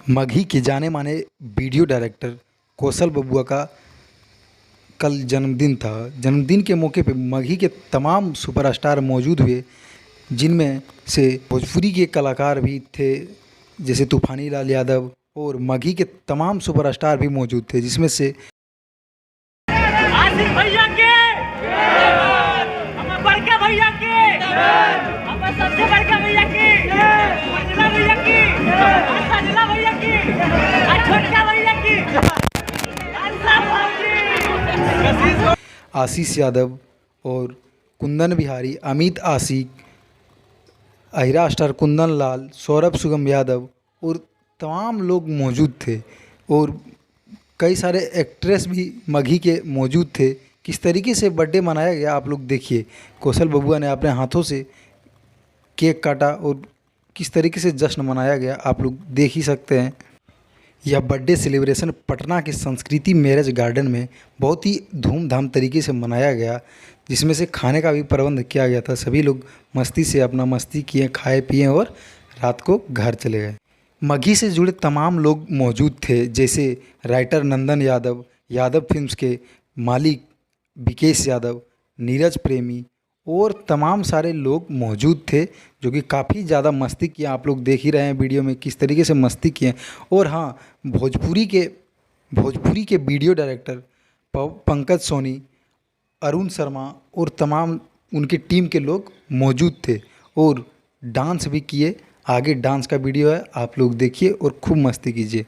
मगही के जाने माने वीडियो डायरेक्टर कौशल बबुआ का कल जन्मदिन था। जन्मदिन के मौके पे मगही के तमाम सुपरस्टार मौजूद हुए, जिनमें से भोजपुरी के कलाकार भी थे जैसे तूफानी लाल यादव, और मगही के तमाम सुपरस्टार भी मौजूद थे, जिसमें से आसिफ भैया के, हमारे बड़के भैया के, हमारे सबसे बड़के भैया की, मंजुला भैया की, संजना भैया की, छोटका भैया की, आशीष यादव और कुंदन बिहारी, अमित आशिक, अहिरा स्टार कुंदन लाल, सौरभ सुगम यादव और तमाम लोग मौजूद थे। और कई सारे एक्ट्रेस भी मगही के मौजूद थे। किस तरीके से बर्थडे मनाया गया आप लोग देखिए। कौशल बबुआ ने अपने हाथों से केक काटा और किस तरीके से जश्न मनाया गया आप लोग देख ही सकते हैं। यह बर्थडे सेलिब्रेशन पटना के संस्कृति मैरिज गार्डन में बहुत ही धूमधाम तरीके से मनाया गया, जिसमें से खाने का भी प्रबंध किया गया था। सभी लोग मस्ती से अपना मस्ती किए, खाए पिए और रात को घर चले गए। मगही से जुड़े तमाम लोग मौजूद थे, जैसे राइटर नंदन यादव, यादव फिल्म्स के मालिक विकेश यादव, नीरज प्रेमी और तमाम सारे लोग मौजूद थे, जो कि काफ़ी ज़्यादा मस्ती किया। आप लोग देख ही रहे हैं वीडियो में किस तरीके से मस्ती किए। और हाँ, भोजपुरी के वीडियो डायरेक्टर पंकज सोनी, अरुण शर्मा और तमाम उनकी टीम के लोग मौजूद थे और डांस भी किए। आगे डांस का वीडियो है, आप लोग देखिए और खूब मस्ती कीजिए।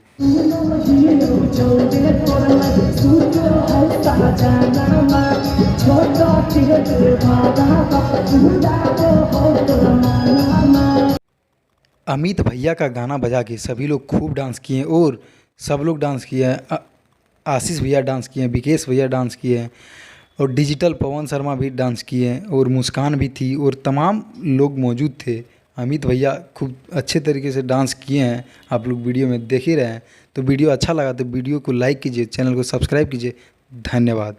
अमित भैया का गाना बजा के सभी लोग खूब डांस किए और सब लोग डांस किए हैं। आशीष भैया डांस किए हैं, विकेश भैया डांस किए हैं और डिजिटल पवन शर्मा भी डांस किए हैं और मुस्कान भी थी और तमाम लोग मौजूद थे। अमित भैया खूब अच्छे तरीके से डांस किए हैं, आप लोग वीडियो में देख ही रहे हैं। तो वीडियो अच्छा लगा तो वीडियो को लाइक कीजिए, चैनल को सब्सक्राइब कीजिए। धन्यवाद।